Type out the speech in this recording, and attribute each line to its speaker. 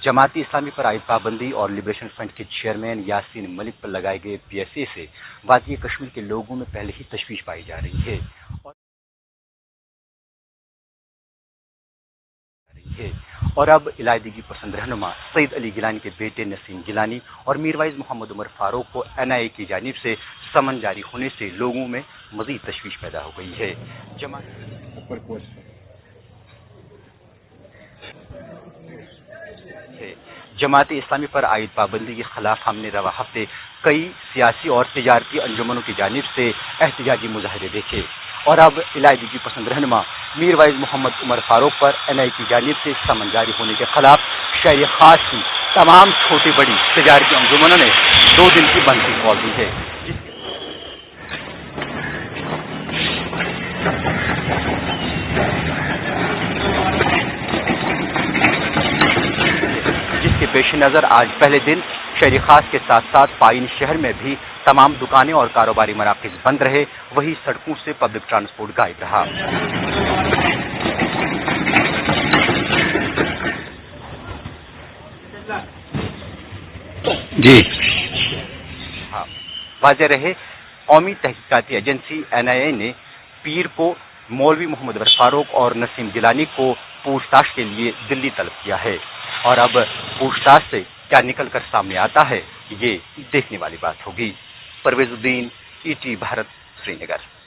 Speaker 1: जमात इस्लामी पर आयद पाबंदी और लिबरेशन फ्रंट के चेयरमैन यासीन मलिक पर लगाए गए पीएसए से वादी कश्मीर के लोगों में पहले ही तशवीश पाई जा रही है और अब इलायदगी पसंद रहनुमा सईद अली गिलानी के बेटे नसीम गिलानी और मीरवाइज मोहम्मद उमर फारूक को एनआईए की जानिब से समन जारी होने से लोगों में मजीद तशवीश पैदा हो गई है। जमात इस्लामी पर आयद पाबंदी के खिलाफ हमने रवा हफ्ते कई सियासी और तजारती अंजुमनों की जानिब से एहतजाजी मुजाहरे देखे और अब इलायदगी पसंद रहनुमा मीरवाइज मोहम्मद उमर फारूक पर एनआईए की जानिब से समन जारी होने के खिलाफ शहर खास की तमाम छोटी बड़ी तजारती अंजुमनों ने 2 दिन की बंद की कॉल दी है, जिसके पेश नज़र आज पहले दिन शहरी खास के साथ साथ पाइन शहर में भी तमाम दुकानें और कारोबारी मराकज़ बंद रहे, वही सड़कों से पब्लिक ट्रांसपोर्ट गायब रहा। जी हाँ, वाज़ेह रहे कौमी तहकीकाती एजेंसी एनआईए ने पीर को मौलवी मोहम्मद उमर फारूक और नसीम गिलानी को पूछताछ के लिए दिल्ली तलब किया है और अब पूछताछ से क्या निकल कर सामने आता है ये देखने वाली बात होगी। परवेज़ुद्दीन, ईटी भारत, श्रीनगर।